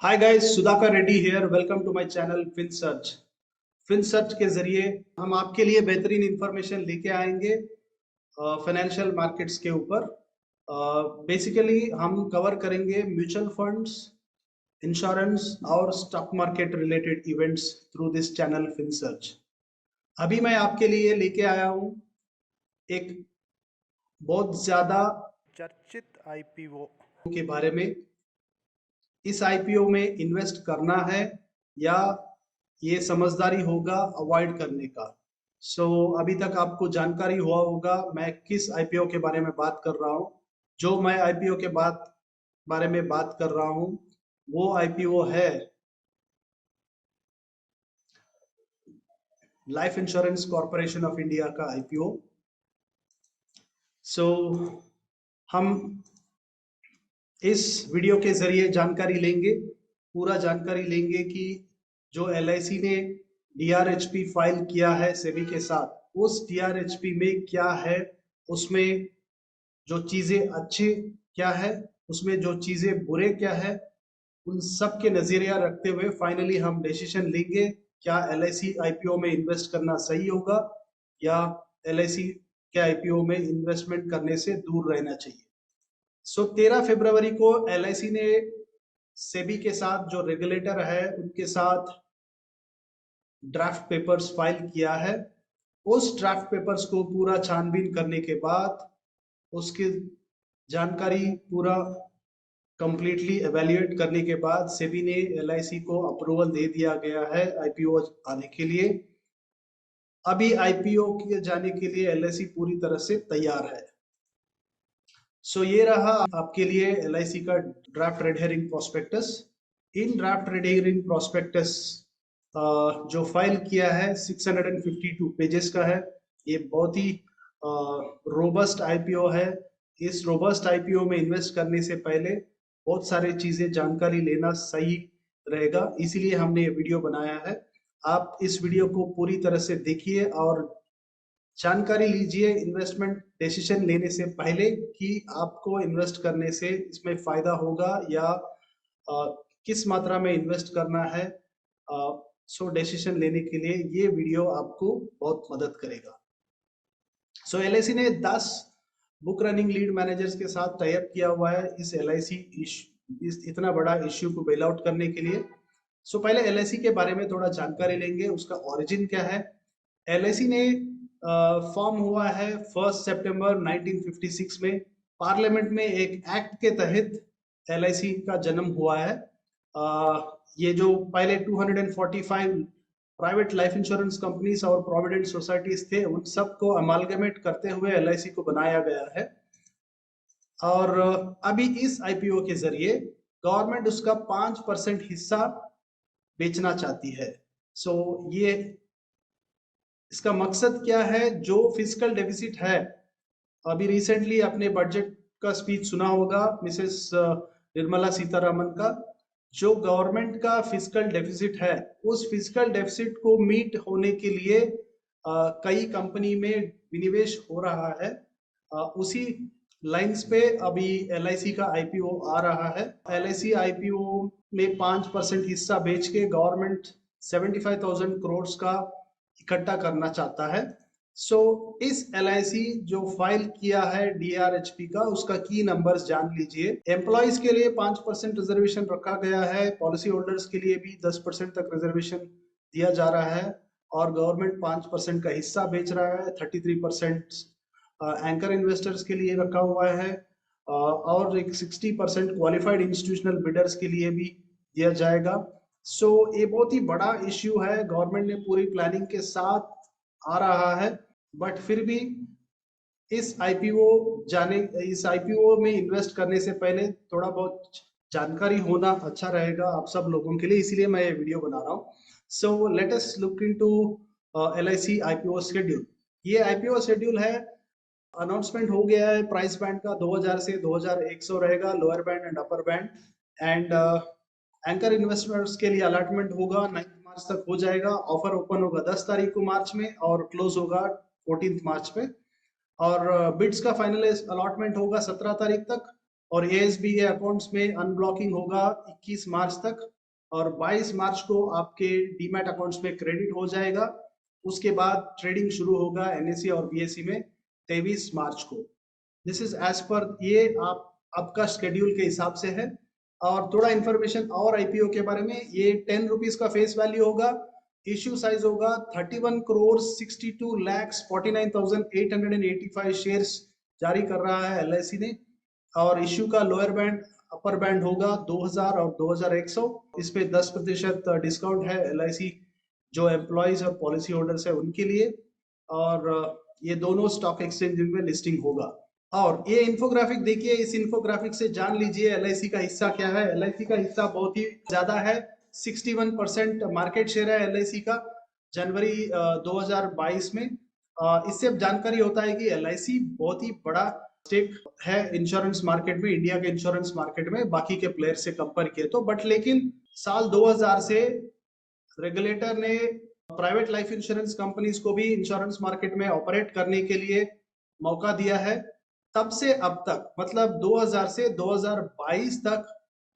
Hi guys, Sudhakar Reddy here. Welcome to my channel Finsearch. Finsearch के जरिए हम आपके लिए बेहतरीन इंफॉर्मेशन लेके आएंगे फाइनेंशियल मार्केट्स के ऊपर। बेसिकली हम कवर करेंगे म्यूचुअल फंड्स, इंश्योरेंस और stock market related events through this channel Finsearch. अभी मैं आपके लिए लेके आया हूँ एक बहुत ज्यादा चर्चित आईपीओ के बारे में। इस आईपीओ में इन्वेस्ट करना है या ये समझदारी होगा अवॉइड करने का। अभी तक आपको जानकारी हुआ होगा मैं किस आईपीओ के बारे में बात कर रहा हूँ। जो मैं आईपीओ के बारे में बात कर रहा हूँ वो आईपीओ है life insurance corporation of India का आईपीओ। हम इस वीडियो के जरिए जानकारी लेंगे, पूरा जानकारी लेंगे कि जो एलआईसी ने डीआरएचपी फाइल किया है सेबी के साथ, उस डीआरएचपी में क्या है, उसमें जो चीजें अच्छी क्या है, उसमें जो चीजें बुरे क्या है, उन सब के नजरिया रखते हुए फाइनली हम डिसीजन लेंगे क्या एलआईसी आईपीओ में इन्वेस्ट करना सही होगा या एलआईसी के आईपीओ में इन्वेस्टमेंट करने से दूर रहना चाहिए। 13 फरवरी को एलआईसी ने सेबी के साथ, जो रेगुलेटर है, उनके साथ ड्राफ्ट पेपर्स फाइल किया है। उस ड्राफ्ट पेपर्स को पूरा छानबीन करने के बाद उसकी जानकारी पूरा कंप्लीटली एवेल्युएट करने के बाद सेबी ने एलआईसी को अप्रूवल दे दिया गया है आईपीओ आने के लिए। अभी आईपीओ के जाने के लिए एलआईसी पूरी तरह से तैयार है। ये रहा आपके लिए एलआईसी का ड्राफ्ट रेड हेरिंग प्रोस्पेक्टस। इन ड्राफ्ट रेड हेरिंग प्रोस्पेक्टस जो फाइल किया है 652 पेजेस का है। ये बहुत ही रोबस्ट आईपीओ है। इस रोबस्ट आईपीओ में इन्वेस्ट करने से पहले बहुत सारी चीजें जानकारी लेना सही रहेगा, इसीलिए हमने ये वीडियो बनाया है। आप इस वीडियो को पूरी तरह से देखिए और जानकारी लीजिए इन्वेस्टमेंट डिसीजन लेने से पहले कि आपको इन्वेस्ट करने से इसमें फायदा होगा या किस मात्रा में इन्वेस्ट करना है। डिसीजन लेने के लिए ये वीडियो आपको बहुत मदद करेगा। एलआईसी ने 10 बुक रनिंग लीड मैनेजर्स के साथ टाई अप किया हुआ है इस एलआईसी इतना बड़ा इश्यू को बेल आउट करने के लिए। पहले एलआईसी के बारे में थोड़ा जानकारी लेंगे, उसका ओरिजिन क्या है। एलआईसी ने फॉर्म हुआ है 1 सितंबर 1956 में। पार्लियामेंट में एक एक्ट के तहत एलआईसी का जन्म हुआ है। ये जो पहले 245 प्राइवेट लाइफ इंश्योरेंस कंपनीज और प्रोविडेंट सोसाइटीज थे, उन सबको अमालगमेट करते हुए एलआईसी को बनाया गया है। और अभी इस आईपीओ के जरिए गवर्नमेंट उसका 5% हिस्सा बेचना चाहती है। ये इसका मकसद क्या है? जो फिजिकल डेफिसिट है, अभी रिसेंटली अपने बजट का स्पीच सुना होगा मिसेस निर्मला सीतारमन का। जो गवर्नमेंट का फिजिकल डेफिसिट है, उस फिजिकल डेफिसिट को मीट होने के लिए कई कंपनी में विनिवेश हो रहा है। उसी लाइंस पे अभी एलआईसी का आईपीओ आ रहा है। एलआईसी आईपीओ में 5% हिस्सा बेच के गवर्नमेंट 75,000 करोड़ का इकट्ठा करना चाहता है। इस एलआईसी जो फाइल किया है डीआरएचपी का, उसका की नंबर्स जान लीजिए। एम्प्लॉइज के लिए 5% रिजर्वेशन रखा गया है, पॉलिसी होल्डर्स के लिए भी 10% तक रिजर्वेशन दिया जा रहा है और गवर्नमेंट 5% का हिस्सा बेच रहा है। 33% एंकर इन्वेस्टर्स के लिए रखा हुआ है और एक 60% क्वालिफाइड इंस्टीट्यूशनल बिडर्स के लिए भी दिया जाएगा। ये बहुत ही बड़ा इश्यू है, गवर्नमेंट ने पूरी प्लानिंग के साथ आ रहा है, बट फिर भी इस आईपीओ में इन्वेस्ट करने से पहले थोड़ा बहुत जानकारी होना अच्छा रहेगा आप सब लोगों के लिए, इसीलिए मैं ये वीडियो बना रहा हूँ। Let us look into LIC IPO schedule. ये आईपीओ शेड्यूल है, अनाउंसमेंट हो गया है प्राइस बैंड का 2000 से 2100 रहेगा, lower band and upper band. And anchor investors के लिए अलॉटमेंट होगा 9 मार्च तक हो जाएगा। ऑफर ओपन होगा 10 तारीख को मार्च में और क्लोज होगा 14 मार्च में। और बिड्स का फाइनल अलॉटमेंट होगा 17 तारीख तक और एएसबी अकाउंट्स में अनब्लॉकिंग होगा 21 मार्च तक और 22 मार्च को आपके डीमैट अकाउंट्स में क्रेडिट हो जाएगा। उसके बाद ट्रेडिंग शुरू होगा एनएसई और बीएसई में 23 मार्च को। दिस इज एज पर ये आपका शेड्यूल के हिसाब से है। और थोड़ा इंफॉर्मेशन और आईपीओ के बारे में, ये 10 रुपीज का फेस वैल्यू होगा, इश्यू साइज होगा 31 करोड़ 62 लाख 49,885 शेयर्स जारी कर रहा है एलआईसी ने। और इश्यू का लोअर बैंड अपर बैंड होगा 2000 और 2100। इस पे 10% डिस्काउंट है एलआईसी जो एम्प्लॉयज और पॉलिसी होल्डर्स है उनके लिए। और ये दोनों स्टॉक एक्सचेंज में लिस्टिंग होगा। और ये इंफोग्राफिक देखिए, इस इंफोग्राफिक से जान लीजिए एलआईसी का हिस्सा क्या है। एलआईसी का हिस्सा बहुत ही ज्यादा है, 61% मार्केट शेयर है एलआईसी का जनवरी 2022 में। इससे जानकारी होता है कि एलआईसी बहुत ही बड़ा स्टेक है इंश्योरेंस मार्केट में, इंडिया के इंश्योरेंस मार्केट में बाकी के प्लेयर से कंपेयर किए तो। बट लेकिन साल 2000 से रेगुलेटर ने प्राइवेट लाइफ इंश्योरेंस कंपनीज को भी इंश्योरेंस मार्केट में ऑपरेट करने के लिए मौका दिया है। तब से अब तक मतलब 2000 से 2022 तक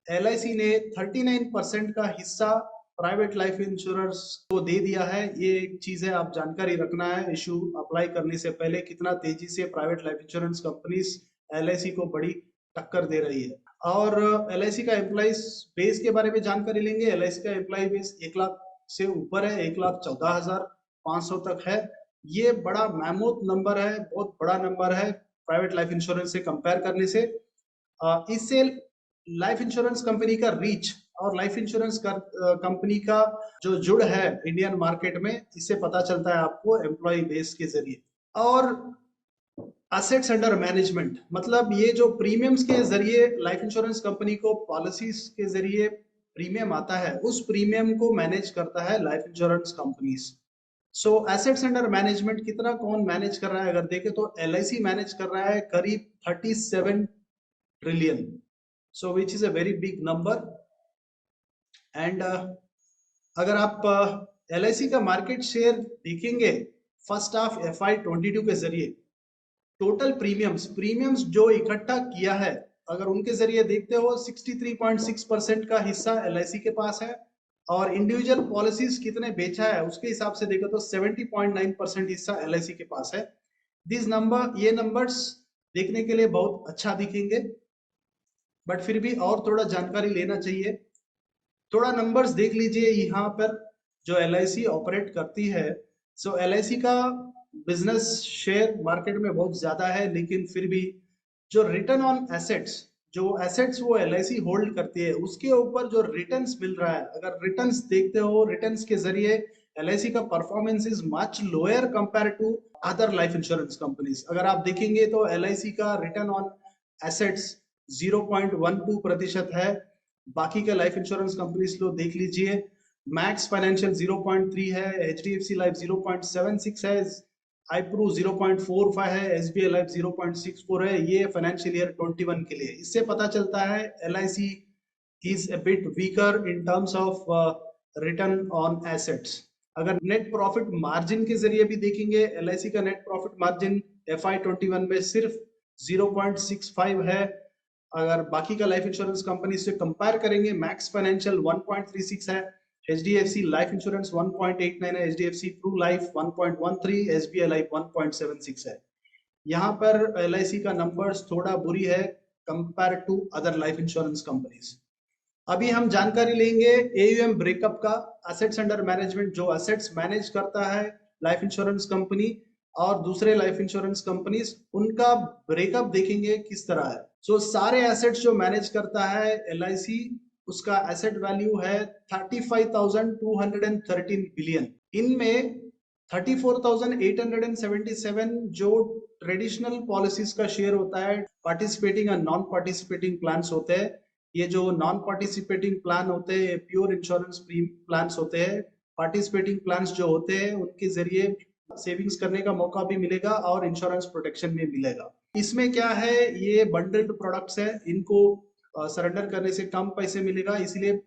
एलआईसी ने 39% का हिस्सा प्राइवेट लाइफ इंश्योरेंस को दे दिया है। ये एक चीज है, आप जानकारी रखना है इशू अप्लाई करने से पहले, कितना तेजी से private life insurance companies LIC को बड़ी टक्कर दे रही है। और एलआईसी का एम्प्लॉइज बेस के बारे में जानकारी लेंगे। एलआईसी का एम्प्लॉय बेस 1 लाख से ऊपर है, 1,14,500 तक है। ये बड़ा मैमूथ नंबर है, बहुत बड़ा नंबर है प्राइवेट लाइफ इंश्योरेंस से कंपेयर करने से। इससे लाइफ इंश्योरेंस कंपनी का रीच और लाइफ इंश्योरेंस कंपनी का जो जुड़ है इंडियन मार्केट में, इससे पता चलता है आपको एम्प्लॉय बेस के जरिए। और असेट्स अंडर मैनेजमेंट मतलब ये जो प्रीमियम्स के जरिए लाइफ इंश्योरेंस कंपनी को पॉलिसीज के जरिए प्रीमियम आता है, उस प्रीमियम को मैनेज करता है life insurance companies. So assets under management कितना कौन मैनेज कर रहा है, अगर देखें तो एलआईसी मैनेज कर रहा है करीब 37 trillion, so which is a very big number. And अगर आप एलआईसी का मार्केट शेयर देखेंगे फर्स्ट हाफ FY22 के जरिए, टोटल प्रीमियम्स जो इकट्ठा किया है, अगर उनके जरिए देखते हो 63.6% का हिस्सा एलआईसी के पास है। और इंडिविजुअल पॉलिसीज कितने बेचा है उसके हिसाब से देखो तो 70.9% हिस्सा एलआईसी के पास है। ये नंबर्स देखने के लिए बहुत अच्छा दिखेंगे, बट फिर भी और थोड़ा जानकारी लेना चाहिए। थोड़ा नंबर्स देख लीजिए यहाँ पर जो एलआईसी ऑपरेट करती है। सो एलआईसी का बिजनेस शेयर मार्केट में बहुत ज्यादा है, लेकिन फिर भी जो रिटर्न ऑन एसेट्स, जो एसेट्स वो एलआईसी होल्ड करती है, उसके ऊपर जो रिटर्न्स मिल रहा है, अगर रिटर्न्स देखते हो, रिटर्न्स के जरिए एलआईसी का performance is much lower compare to other life insurance companies. अगर आप देखेंगे तो एलआईसी का रिटर्न ऑन एसेट्स 0.12% है। बाकी के लाइफ इंश्योरेंस कंपनीज लो देख लीजिए, मैक्स फाइनेंशियल 0.3 है, एचडीएफसी लाइफ 0.76 है, आईप्रू 0.45 है, एसबीआई लाइफ 0.64 है। ये फाइनेंशियल ईयर 21 के लिए। इससे पता चलता है LIC is a bit weaker in terms of return on assets. अगर नेट प्रॉफिट मार्जिन के जरिए भी देखेंगे, एलआईसी का नेट प्रॉफिट मार्जिन FY21 में सिर्फ 0.65 है। अगर बाकी का लाइफ इंश्योरेंस कंपनी से कंपेयर करेंगे, मैक्स फाइनेंशियल 1.36 है, एचडीएफसी लाइफ इंश्योरेंस 1.89 है, HDFC Pru Life 1.13, SBI Life 1.76 है। यहाँ पर एलआईसी का नंबर्स थोड़ा बुरी है compare to other life insurance companies. अभी हम जानकारी लेंगे एयूएम ब्रेकअप का। असेट्स अंडर मैनेजमेंट, जो असेट्स मैनेज करता है लाइफ इंश्योरेंस कंपनी और दूसरे लाइफ इंश्योरेंस कंपनीज, उनका ब्रेकअप देखेंगे किस तरह है। सो सारे एसेट्स जो मैनेज करता है एलआईसी, उसका एसेट वैल्यू है 35,213 बिलियन। इनमें 34,877 जो ट्रेडिशनल पॉलिसीज का शेयर होता है, पार्टिसिपेटिंग और नॉन पार्टिसिपेटिंग प्लान्स होते हैं। ये जो नॉन पार्टिसिपेटिंग प्लान होते हैं प्योर इंश्योरेंस प्लान्स होते हैं। पार्टिसिपेटिंग प्लान्स जो होते हैं उनके जरिए सेविंग्स करने का मौका भी मिलेगा और इंश्योरेंस प्रोटेक्शन भी मिलेगा। इसमें क्या है, ये बंडल्ड प्रोडक्ट्स है, इनको सरेंडर करने से कम पैसे मिलेगा, इसलिए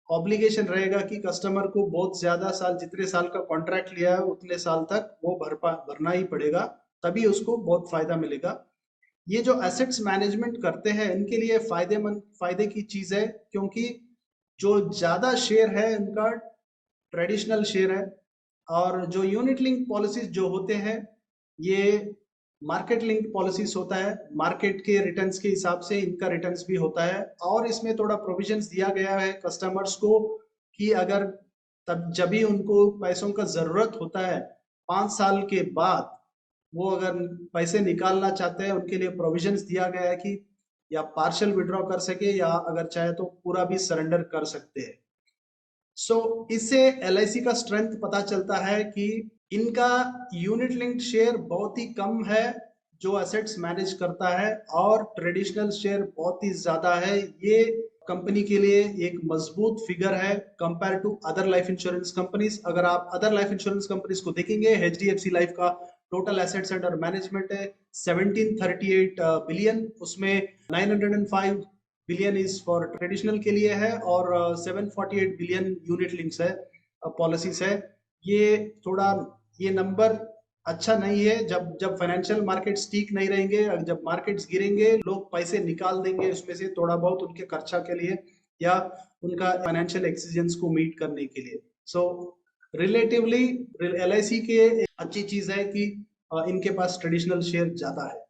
ऑब्लिगेशन रहेगा कि कस्टमर को बहुत ज्यादा साल, जितने साल का कॉन्ट्रैक्ट लिया है उतने साल तक वो भरना ही पड़ेगा, तभी उसको बहुत फायदा मिलेगा। ये जो एसेट्स मैनेजमेंट करते हैं इनके लिए फायदे की चीज है, क्योंकि जो ज्यादा शेयर है उनका ट्रेडिशनल शेयर है, और जो यूनिट लिंक पॉलिसीज जो होते हैं ये मार्केट लिंक पॉलिसीज होता है। मार्केट के रिटर्न्स के हिसाब से इनका रिटर्न्स भी होता है, और इसमें थोड़ा प्रोविजंस दिया गया है कस्टमर्स को कि अगर तब जब भी उनको पैसों का जरूरत होता है 5 साल के बाद, वो अगर पैसे निकालना चाहते हैं उनके लिए प्रोविजंस दिया गया है कि या पार्शियल विड्रॉ कर सके या अगर चाहे तो पूरा भी सरेंडर कर सकते हैं। इससे एलआईसी का स्ट्रेंथ पता चलता है कि इनका यूनिट लिंक्ड शेयर बहुत ही कम है जो एसेट्स मैनेज करता है, और ट्रेडिशनल शेयर बहुत ही ज्यादा है। ये कंपनी के लिए एक मजबूत फिगर है compare to other life insurance companies. अगर आप अदर लाइफ इंश्योरेंस कंपनीज को देखेंगे, एचडीएफसी लाइफ का टोटल एसेट्स अंडर मैनेजमेंट है 1738 बिलियन, उसमें 905 बिलियन इज फॉर ट्रेडिशनल के लिए है, और 748 बिलियन यूनिट लिंक्स है, पॉलिसीज है। ये थोड़ा ये नंबर अच्छा नहीं है। जब फाइनेंशियल मार्केट्स ठीक नहीं रहेंगे, जब मार्केट्स गिरेंगे, लोग पैसे निकाल देंगे उसमें से थोड़ा बहुत उनके खर्चा के लिए या उनका फाइनेंशियल एक्सीजेंस को मीट करने के लिए। सो रिलेटिवली एलआईसी के अच्छी चीज है कि इनके पास ट्रेडिशनल शेयर ज्यादा है।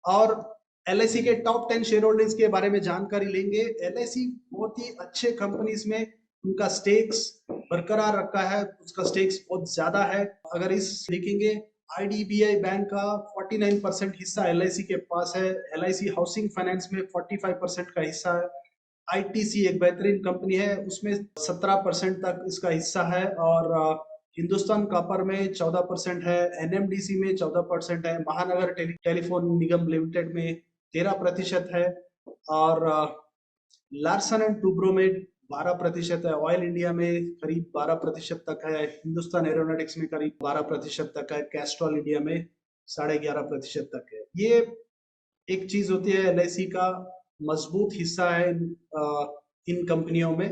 और एलआईसी के टॉप 10 शेयर होल्डिंग्स के बारे में जानकारी लेंगे। एलआईसी बहुत ही अच्छे कंपनीज में उनका स्टेक्स बरकरार रखा है, उसका स्टेक्स बहुत ज्यादा है। अगर इस देखेंगे, आईडीबीआई बैंक का 49% हिस्सा एलआईसी के पास है, एलआईसी हाउसिंग फाइनेंस में 45% का हिस्सा है, आईटीसी एक बेहतरीन कंपनी है उसमें 17% तक इसका हिस्सा है, और हिंदुस्तान कॉपर में 14% है, एनएमडीसी में 14% है, महानगर टेलीफोन निगम लिमिटेड में 13% है, और लार्सन एंड टूब्रो में 12% है, ऑयल इंडिया में करीब 12% तक है, हिंदुस्तान एरोनॉटिक्स में करीब 12% तक है, कैस्ट्रॉल इंडिया में 11.5% तक है। ये एक चीज होती है, एलआईसी का मजबूत हिस्सा है इन कंपनियों में।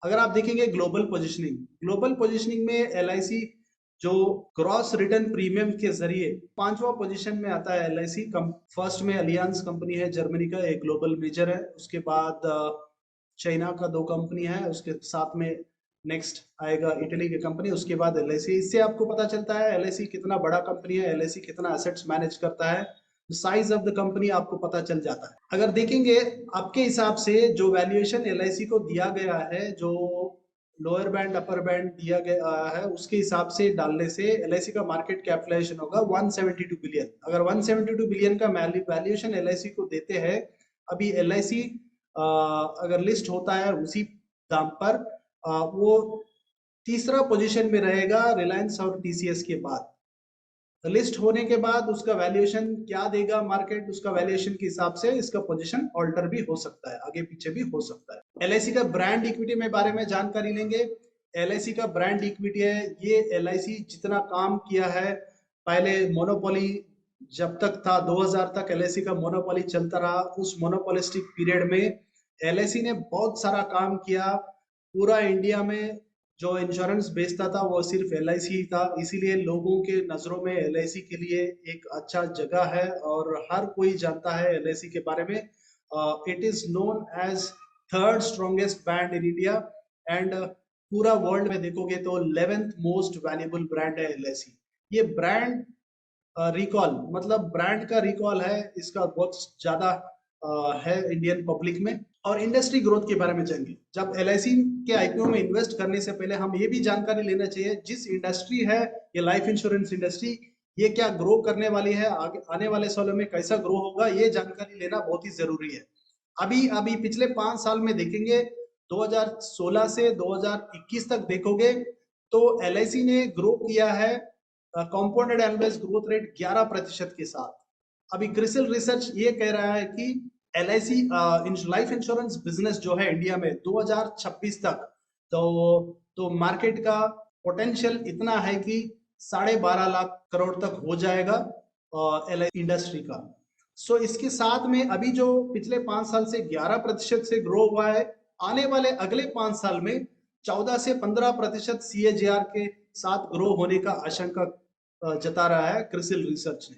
अगर आप देखेंगे ग्लोबल पोजिशनिंग में एलआईसी जो क्रॉस रिटर्न प्रीमियम के जरिए 5वां पोजीशन में आता है एलआईसी। फर्स्ट में अलियांस कंपनी है जर्मनी का, एक ग्लोबल मेजर है, उसके बाद चाइना का 2 कंपनी है, उसके साथ में नेक्स्ट आएगा इटली की कंपनी, उसके बाद एलआईसी। इससे आपको पता चलता है एलआईसी कितना बड़ा कंपनी है, एलआईसी कितना एसेट्स मैनेज करता है, साइज ऑफ द कंपनी आपको पता चल जाता है। अगर देखेंगे आपके हिसाब से जो वैल्यूएशन एलआईसी को दिया गया है, जो लोअर बैंड अपर बैंड दिया गया है, उसके हिसाब से डालने से एलआईसी का मार्केट कैपिटलाइजेशन होगा 172 बिलियन। अगर 172 बिलियन का वैल्यूएशन एलआईसी को देते हैं, अभी एलआईसी अगर लिस्ट होता है उसी दाम पर, वो तीसरा पोजीशन में रहेगा रिलायंस और टीसीएस के बाद। लिस्ट होने के बाद उसका वैल्यूएशन क्या देगा मार्केट, उसका वैल्यूएशन के हिसाब से इसका पोजीशन ऑल्टर भी हो सकता है, आगे पीछे भी हो सकता है। एलआईसी का ब्रांड इक्विटी में बारे में जानकारी लेंगे। एलआईसी का ब्रांड इक्विटी है, ये एलआईसी जितना काम किया है, पहले मोनोपोली जब तक था 2000 तक एलआईसी का मोनोपोली चलता रहा, उस मोनोपोलिस्टिक पीरियड में एलआईसी ने बहुत सारा काम किया। पूरा इंडिया में जो इंश्योरेंस बेचता था वो सिर्फ एलआईसी ही था, इसीलिए लोगों के नजरों में एलआईसी के लिए एक अच्छा जगह है और हर कोई जानता है एलआईसी के बारे में। It is known as third strongest brand in India, and पूरा वर्ल्ड में देखोगे तो 11th मोस्ट वैल्यूएबल ब्रांड है एलआईसी। ये ब्रांड रिकॉल मतलब ब्रांड का रिकॉल है इसका बहुत ज्यादा है इंडियन पब्लिक में। और इंडस्ट्री ग्रोथ के बारे में जानेंगे। जब एलआईसी के आईपीओ में इन्वेस्ट करने से पहले हम ये भी जानकारी लेना चाहिए, जिस इंडस्ट्री है ये लाइफ इंश्योरेंस इंडस्ट्री, ये क्या ग्रो करने वाली है, आगे आने वाले सालों में कैसा ग्रो होगा, ये जानकारी लेना बहुत ही जरूरी है। अभी पिछले 5 साल में देखेंगे, 2016 से 2021 तक देखोगे तो एलआईसी ने ग्रो किया है कंपाउंडेड एनुअल ग्रोथ रेट 11% के साथ। अभी क्रिसिल रिसर्च ये कह रहा है कि एलआईसी लाइफ इंश्योरेंस बिजनेस जो है इंडिया में 2026 तक तो मार्केट का पोटेंशियल इतना है कि 12.5 लाख करोड़ तक हो जाएगा एलआईसी इंडस्ट्री का। सो इसके साथ में अभी जो पिछले 5 साल से 11% से ग्रो हुआ है, आने वाले अगले 5 साल में 14 से 15% CAGR के साथ ग्रो होने का आशंका जता रहा है क्रिसिल रिसर्च ने।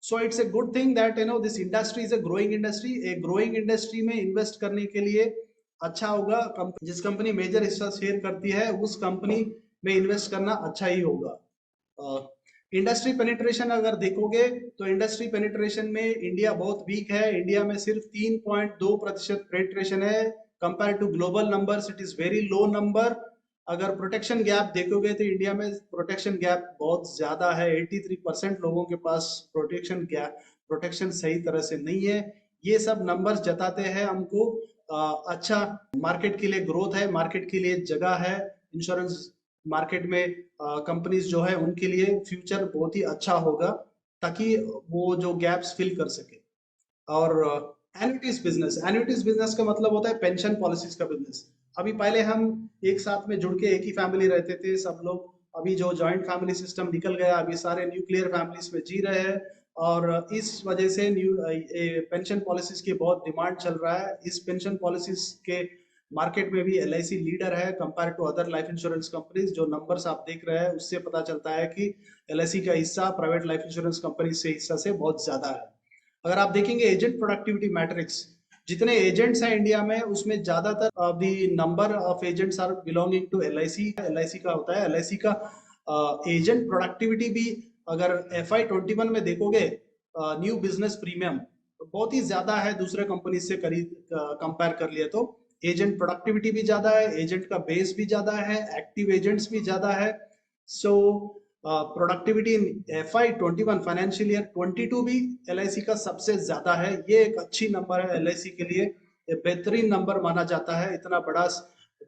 So it's a good thing that this industry is a growing industry. एक ग्रोइंग इंडस्ट्री में इन्वेस्ट करने के लिए अच्छा होगा, जिस कंपनी मेजर हिस्सा शेयर करती है उस कंपनी में इन्वेस्ट करना अच्छा ही होगा। इंडस्ट्री पेनिट्रेशन अगर देखोगे तो इंडस्ट्री पेनिट्रेशन में इंडिया बहुत वीक है। इंडिया में सिर्फ 3.2% पेनिट्रेशन है। Compare to global numbers it is very low number. अगर प्रोटेक्शन गैप देखोगे तो इंडिया में प्रोटेक्शन गैप बहुत ज्यादा है। 83% लोगों के पास प्रोटेक्शन सही तरह से नहीं है। ये सब नंबर्स जताते हैं हमको अच्छा मार्केट के लिए ग्रोथ है, मार्केट के लिए जगह है। इंश्योरेंस मार्केट में कंपनीज जो है उनके लिए फ्यूचर बहुत ही अच्छा होगा, ताकि वो जो गैप्स फिल कर सके। और एन्युटीज बिजनेस का मतलब होता है पेंशन पॉलिसीज का बिजनेस। अभी पहले हम एक साथ में जुड़ के एक ही फैमिली रहते थे सब लोग। अभी जो जॉइंट फैमिली सिस्टम निकल गया, अभी सारे न्यूक्लियर फैमिलीज में जी रहे हैं, और इस वजह से पेंशन पॉलिसीज की बहुत डिमांड चल रहा है। इस पेंशन पॉलिसीज के मार्केट में भी LIC लीडर है compare to other life insurance companies. जो नंबर्स आप देख रहे हैं उससे पता चलता है कि LIC का हिस्सा प्राइवेट लाइफ इंश्योरेंस कंपनी से हिस्सा से बहुत ज्यादा है। अगर आप देखेंगे एजेंट प्रोडक्टिविटी मैट्रिक्स, जितने एजेंट्स हैं इंडिया में उसमें ज्यादातर the number of agents are belonging to LIC का होता है। LIC का एजेंट प्रोडक्टिविटी भी अगर FY21 में देखोगे न्यू बिजनेस प्रीमियम तो बहुत ही ज्यादा है दूसरे कंपनी से कंपेयर कर लिया तो। एजेंट प्रोडक्टिविटी भी ज्यादा है, एजेंट का बेस भी ज्यादा है, एक्टिव एजेंट्स भी ज्यादा है। So productivity in FY21 financial year 22 भी LIC का सबसे ज्यादा है। ये एक अच्छी नंबर है LIC के लिए, ये बेहतरीन नंबर माना जाता है। इतना बड़ा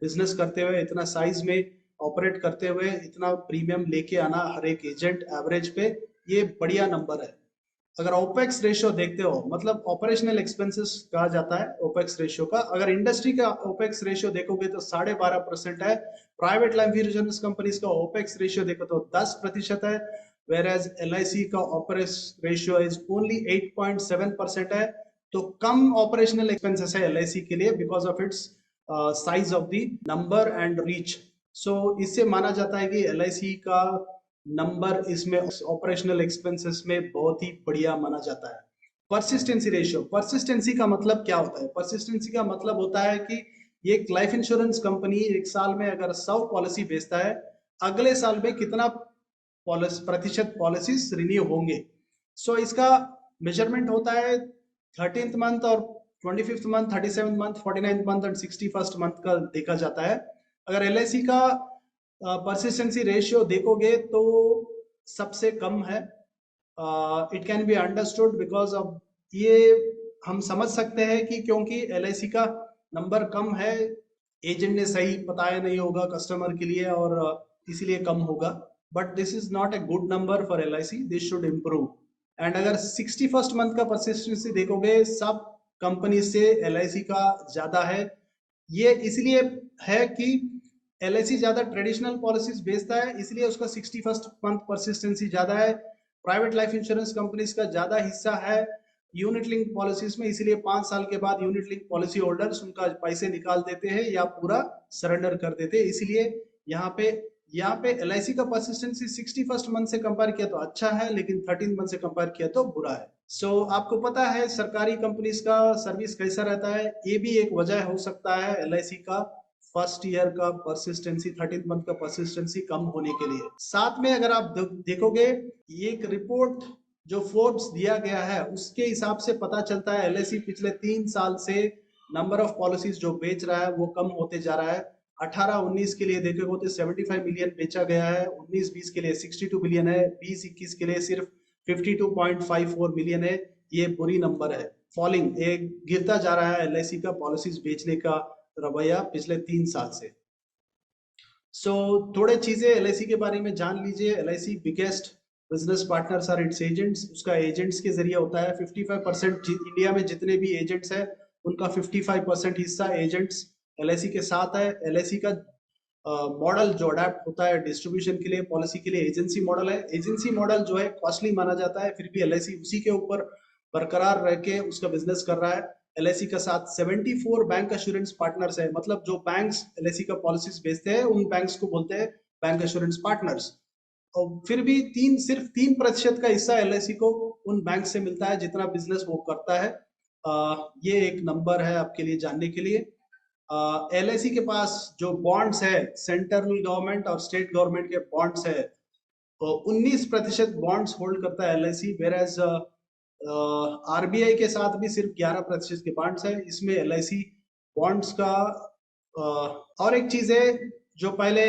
बिजनेस करते हुए, इतना साइज में ऑपरेट करते हुए, इतना प्रीमियम लेके आना हर एक एजेंट एवरेज पे, ये बढ़िया नंबर है। अगर ओपेक्स रेशियो देखते हो, मतलब ऑपरेशनल एक्सपेंसेस कहा जाता है ओपेक्स रेशियो का, अगर इंडस्ट्री का ओपेक्स रेशियो देखोगे तो 12.5% है। प्राइवेट लाइफ इंश्योरेंस कंपनीज का ओपेक्स रेशियो देखो तो 10% है, whereas LIC का ओपेक्स रेशियो इज ओनली 8.7% है। तो कम ऑपरेशनल एक्सपेंसेस है LIC के लिए because of its size of the number and reach. So इससे माना जाता है कि LIC का नंबर इसमें ऑपरेशनल एक्सपेंसेस में बहुत ही बढ़िया माना जाता है। परसिस्टेंसी रेशियो, परसिस्टेंसी का मतलब क्या होता है? परसिस्टेंसी का मतलब होता है कि एक लाइफ इंश्योरेंस कंपनी एक साल में अगर 100 पॉलिसी बेचता है, अगले साल में कितना प्रतिशत पॉलिसीज रिन्यू होंगे। सो इसका मेजरमेंट होता है 13th मंथ और 25th month, 37th month, 49th month and 61st month का देखा जाता है। अगर LIC का परसिस्टेंसी रेशियो देखोगे तो सबसे कम है। It can be understood because of, ये हम समझ सकते हैं कि क्योंकि LIC का नंबर कम है, एजेंट ने सही बताया नहीं होगा कस्टमर के लिए और इसीलिए कम होगा। But this is not a good number for LIC, this should improve. And अगर 61st मंथ का परसिस्टेंसी देखोगे सब कंपनी से LIC का ज्यादा है। ये इसलिए है कि LIC ज्यादा ट्रेडिशनल पॉलिसीज बेचता है, इसलिए उसका 61st मंथ परसिस्टेंसी ज्यादा है। प्राइवेट लाइफ इंश्योरेंस कंपनीज का ज्यादा हिस्सा है यूनिट लिंक पॉलिसीज में, इसलिए 5 साल के बाद यूनिट लिंक पॉलिसी होल्डर्स उनका पैसे निकाल देते हैं या पूरा सरेंडर कर देते हैं। इसलिए यहाँ पे LIC का परसिस्टेंसी 61st मंथ से कंपेयर किया तो अच्छा है, लेकिन 13th मंथ से कंपेयर किया तो बुरा है। सो आपको पता है सरकारी कंपनीज का सर्विस कैसा रहता है, ये भी एक वजह हो सकता है LIC का फर्स्ट ईयर का परसिस्टेंसी, 13th मंथ का परसिस्टेंसी कम होने के लिए। साथ में अगर आप देखोगे एक रिपोर्ट जो फोर्ब्स दिया गया है उसके हिसाब से पता चलता है LIC पिछले 3 साल से नंबर ऑफ पॉलिसीज जो बेच रहा है वो कम होते जा रहा है। 18-19 के लिए देखोगे तो 75 मिलियन बेचा गया है, 19-20 के लिए 62 मिलियन है, 20-21 के लिए सिर्फ 52.54 मिलियन है। ये बुरी नंबर है, फॉलिंग, एक गिरता जा रहा है LIC का पॉलिसीज बेचने का रवैया पिछले 3 साल से। थोड़े चीजें LIC के बारे में जान लीजिए। LIC biggest business partners are its agents, उसका एजेंट्स के जरिए होता है। 55% इंडिया में जितने भी एजेंट्स हैं उनका 55% हिस्सा एजेंट्स LIC के साथ है। LIC का मॉडल जो अडेप्ट होता है डिस्ट्रीब्यूशन के लिए, पॉलिसी के लिए, एजेंसी मॉडल है। एजेंसी मॉडल जो है कॉस्टली माना जाता है, फिर भी LIC उसी के ऊपर बरकरार रह के उसका बिजनेस कर रहा है। LIC का साथ 74 बैंक एश्योरेंस पार्टनर्स है, मतलब जो बैंक्स LIC का पॉलिसीज बेचते हैं उन बैंक्स को बोलते हैं बैंक एश्योरेंस पार्टनर्स। और फिर भी सिर्फ 3% का हिस्सा एलआईसी को उन बैंक से मिलता है जितना बिजनेस वो करता है। ये एक नंबर है आपके लिए जानने के लिए। एलआईसी के पास जो बॉन्ड्स है, सेंट्रल गवर्नमेंट और स्टेट गवर्नमेंट के बॉन्ड्स है, तो 19% बॉन्ड्स होल्ड करता है एलआईसी, वेर एज आरबीआई के साथ भी सिर्फ 11% के बॉन्ड्स है। इसमें एलआईसी बॉन्ड्स का और एक चीज है, जो पहले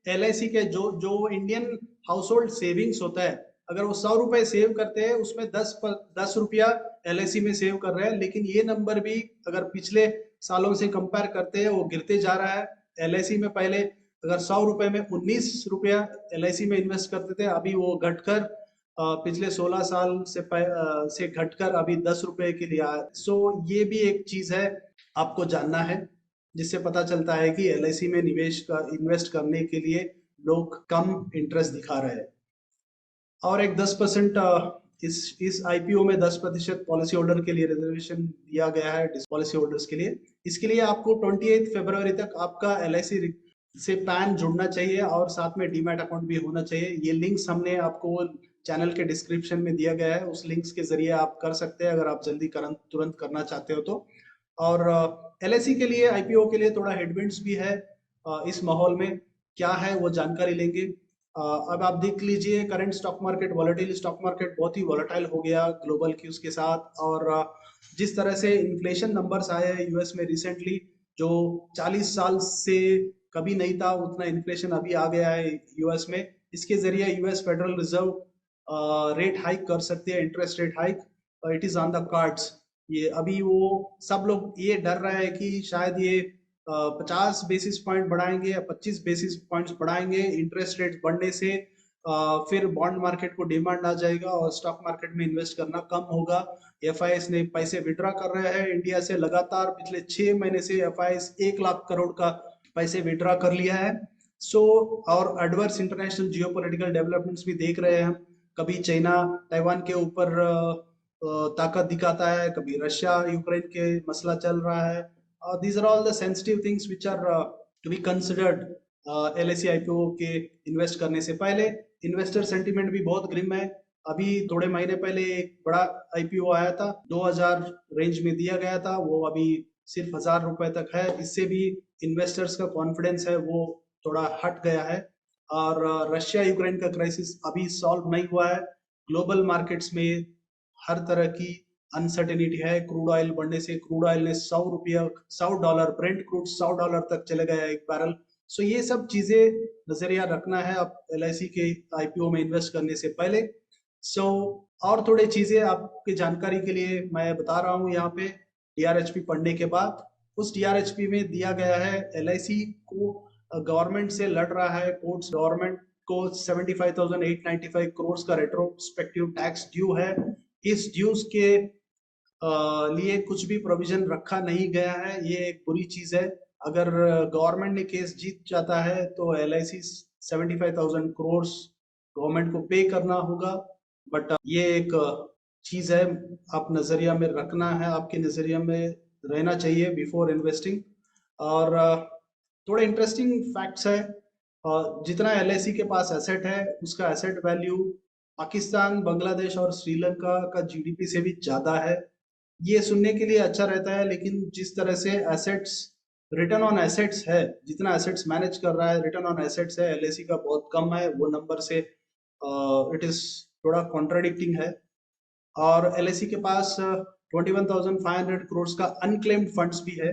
एलआईसी के जो जो इंडियन हाउस होल्ड सेविंग्स होता है, अगर वो 100 रुपए सेव करते हैं उसमें 10 रुपया एलआईसी में सेव कर रहे हैं, लेकिन ये नंबर भी अगर पिछले सालों से कंपेयर करते हैं वो गिरते जा रहा है। एलआईसी में पहले अगर 100 रुपए में 19 रुपया एलआईसी में इन्वेस्ट करते थे, अभी वो घटकर पिछले 16 साल से घटकर अभी 10 रुपए के लिए आया। सो ये भी एक चीज है आपको जानना है, जिससे पता चलता है कि एलआईसी में इन्वेस्ट करने के लिए लोग कम इंटरेस्ट दिखा रहे हैं। और एक 10% इस आईपीओ में 10% पॉलिसी होल्डर के लिए रिजर्वेशन दिया गया है, पॉलिसी होल्डर्स के लिए। इसके लिए आपको 28 फरवरी तक आपका एलआईसी से पैन जुड़ना चाहिए और साथ में डीमैट अकाउंट भी होना चाहिए। ये लिंक्स हमने आपको चैनल के डिस्क्रिप्शन में दिया गया है, उस लिंक्स के जरिए आप कर सकते हैं अगर आप जल्दी तुरंत करना चाहते हो तो। और एलआईसी के लिए, आईपीओ के लिए थोड़ा हेडविंड्स भी है इस माहौल में। क्या है वो जानकारी लेंगे। अब आप देख लीजिए current stock market, volatile stock market बहुत ही वॉलेटाइल हो गया ग्लोबल क्यूज के साथ। और जिस तरह से इन्फ्लेशन नंबर्स आए हैं यूएस में रिसेंटली, जो 40 साल से कभी नहीं था उतना इन्फ्लेशन अभी आ गया है यूएस में। इसके जरिए US federal reserve rate hike कर सकती है, interest rate hike, it is on the cards. ये अभी वो सब लोग ये डर रहे हैं कि शायद ये 50 बेसिस पॉइंट बढ़ाएंगे या 25 बेसिस पॉइंट्स बढ़ाएंगे इंटरेस्ट रेट बढ़ने से। फिर बॉन्ड मार्केट को डिमांड आ जाएगा और स्टॉक मार्केट में इन्वेस्ट करना कम होगा। एफआईएस ने पैसे विड्रॉ कर रहे हैं इंडिया से लगातार, पिछले 6 महीने से एफआईएस 1 लाख करोड़ का पैसे विड्रॉ कर लिया है। सो और एडवर्स इंटरनेशनल जियोपॉलिटिकल डेवलपमेंट्स भी देख रहे हैं हम। कभी चाइना ताइवान के ऊपर ताकत दिखाता है, कभी रशिया यूक्रेन के मसला चल रहा है। these are all the sensitive things which are to be considered LIC IPO के इन्वेस्ट करने से पहले। इन्वेस्टर सेंटीमेंट भी बहुत ग्रिम है। अभी थोड़े महीने पहले एक बड़ा आईपीओ आया था, 2000 रेंज में दिया गया था, वो अभी सिर्फ 1000 रुपए तक है। इससे भी इन्वेस्टर्स का कॉन्फिडेंस है वो थोड़ा हट गया है। और रशिया यूक्रेन का क्राइसिस अभी सॉल्व नहीं हुआ है। ग्लोबल मार्केट्स में हर तरह की अनसर्टेनिटी है। क्रूड ऑयल बढ़ने से, क्रूड ऑयल ने $100, ब्रेंट क्रूड $100 तक चले गया एक बैरल। सो ये सब चीजें नजरिया रखना है आप एलआईसी के आईपीओ में इन्वेस्ट करने से पहले। सो और थोड़ी चीजें आपकी जानकारी के लिए मैं बता रहा हूँ यहाँ पे। डीआरएचपी पढ़ने के बाद उस डीआरएचपी में दिया गया है एलआईसी को गवर्नमेंट से लड़ रहा है कोर्ट्स, गवर्नमेंट को 75,895 करोड़ का रेट्रोस्पेक्टिव टैक्स ड्यू है। इस ड्यूज के लिए कुछ भी प्रोविजन रखा नहीं गया है, ये एक बुरी चीज है। अगर गवर्नमेंट ने केस जीत जाता है तो एलआईसी 75,000 करोड़ गवर्नमेंट को पे करना होगा। बट ये एक चीज है, आप नजरिया में रखना है, आपके नजरिया में रहना चाहिए बिफोर इन्वेस्टिंग। और थोड़े इंटरेस्टिंग फैक्ट्स है। जितना एलआईसी के पास एसेट है उसका एसेट वैल्यू पाकिस्तान, बांग्लादेश और श्रीलंका का जीडीपी से भी ज्यादा है। ये सुनने के लिए अच्छा रहता है, लेकिन जिस तरह से एसेट्स, रिटर्न ऑन एसेट्स है, जितना एसेट्स मैनेज कर रहा है, रिटर्न ऑन एसेट्स है एलआईसी का बहुत कम है, वो नंबर से इट इज थोड़ा कॉन्ट्राडिक्टिंग है। और एलआईसी के पास 21,500 करोड़ का अनक्लेम्ड फंड्स भी है,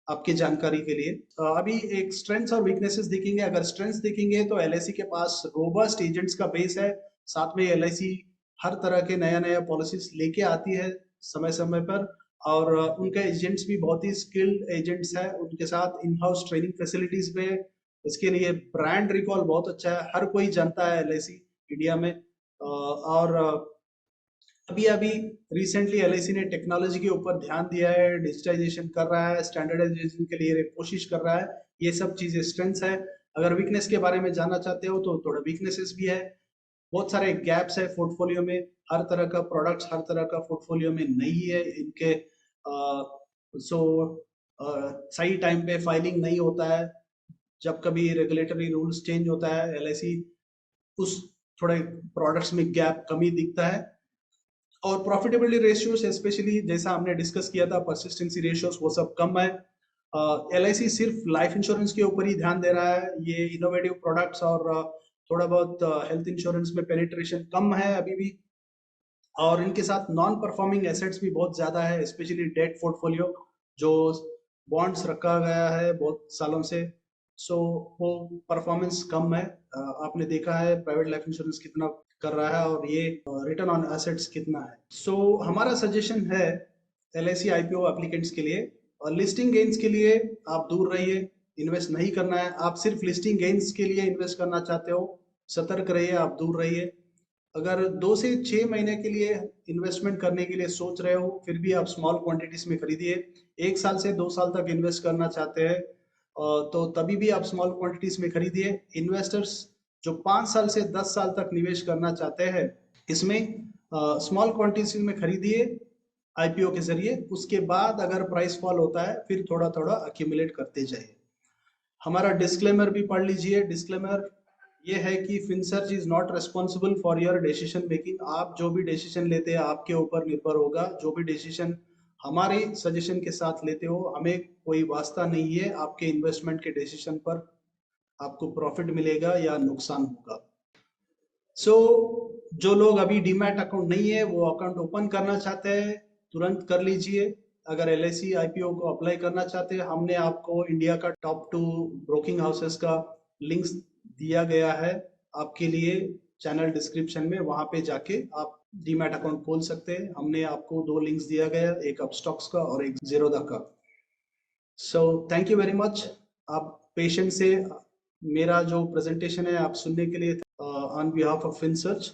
आपकी जानकारी के लिए। अभी एक स्ट्रेंथ्स और वीकनेसेस देखेंगे। अगर स्ट्रेंथ्स देखेंगे तो एलआईसी के पास रोबस्ट एजेंट्स का बेस है। साथ में एलआईसी हर तरह के नया नया पॉलिसीज लेके आती है समय समय पर। और उनके एजेंट्स भी बहुत ही स्किल्ड एजेंट्स हैं, उनके साथ इन हाउस ट्रेनिंग फैसिलिटीज भी है। इसके लिए ब्रांड रिकॉल बहुत अच्छा है, हर कोई जानता है एलआईसी इंडिया में। और अभी अभी रिसेंटली एलआईसी ने टेक्नोलॉजी के ऊपर ध्यान दिया है, डिजिटाइजेशन कर रहा है, स्टैंडर्डाइजेशन के लिए कोशिश कर रहा है। ये सब चीजें स्ट्रेंथ्स है। अगर वीकनेस के बारे में जानना चाहते हो तो थोड़ा वीकनेसेस भी है। बहुत सारे गैप्स है पोर्टफोलियो में, हर तरह का प्रोडक्ट्स हर तरह का पोर्टफोलियो में नहीं है इनके। सो सही टाइम पे फाइलिंग नहीं होता है। जब कभी रेगुलेटरी रूल्स चेंज होता है एलआईसी उस थोड़े प्रोडक्ट्स में गैप कमी दिखता है। और प्रॉफिटेबिलिटी रेशियोस स्पेशली जैसा हमने डिस्कस किया था, परसिस्टेंसी रेशियोस वो सब कम है। LIC सिर्फ लाइफ इंश्योरेंस के ऊपर ही ध्यान दे रहा है। ये इनोवेटिव प्रोडक्ट्स और थोड़ा बहुत हेल्थ इंश्योरेंस में पेनिट्रेशन कम है अभी भी। और इनके साथ नॉन परफॉर्मिंग एसेट्स भी बहुत ज्यादा है, स्पेशली डेट पोर्टफोलियो जो बॉन्ड्स रखा गया है बहुत सालों से, सो वो परफॉर्मेंस कम है। आपने देखा है प्राइवेट लाइफ इंश्योरेंस कितना कर रहा है और ये रिटर्न ऑन एसेट्स कितना है। सो हमारा सजेशन है LIC IPO एप्लीकेंट्स के लिए, और लिस्टिंग गेन्स के लिए आप दूर रहिए, इन्वेस्ट नहीं करना है। आप सिर्फ लिस्टिंग गेन्स के लिए इन्वेस्ट करना चाहते हो, सतर्क रहिए, आप दूर रहिए। अगर 2 से 6 महीने के लिए इन्वेस्टमेंट करने के लिए सोच रहे हो, फिर भी आप स्मॉल क्वांटिटीज में खरीदिए। 1 साल से 2 साल तक इन्वेस्ट करना चाहते हैं तो तभी भी आप स्मॉल क्वांटिटीज में खरीदिए। इन्वेस्टर्स जो 5 साल से 10 साल तक निवेश करना चाहते हैं, इसमें स्मॉल क्वांटिटीज में खरीदिए IPO के जरिए। उसके बाद अगर प्राइस फॉल होता है फिर थोड़ा थोड़ा अक्यूमुलेट करते जाइए। हमारा डिस्क्लेमर भी पढ़ लीजिए। डिस्क्लेमर ये है कि Finsearch is not responsible for your decision making. आप जो भी डिसीजन लेते हैं आपके ऊपर निर्भर होगा। जो भी डिसीजन हमारे सजेशन के साथ लेते हो, हमें कोई वास्ता नहीं है आपके इन्वेस्टमेंट के डिसीजन पर, आपको प्रॉफिट मिलेगा या नुकसान होगा। जो लोग अभी डीमैट अकाउंट नहीं है वो अकाउंट ओपन करना चाहते हैं, तुरंत कर लीजिए। अगर LIC IPO को अप्लाई करना चाहते हैं, हमने आपको इंडिया का टॉप 2 ब्रोकिंग हाउसेस का लिंक्स दिया गया है आपके लिए चैनल डिस्क्रिप्शन में, वहां पे जाके आप डीमैट अकाउंट खोल सकते हैं। हमने आपको 2 लिंक्स दिया गया, एक अपस्टॉक्स का और एक ज़ीरोधा का। So thank you very much. आप पेशेंस से मेरा जो प्रेजेंटेशन है आप सुनने के लिए, ऑन बिहाफ ऑफ फिनसर्च।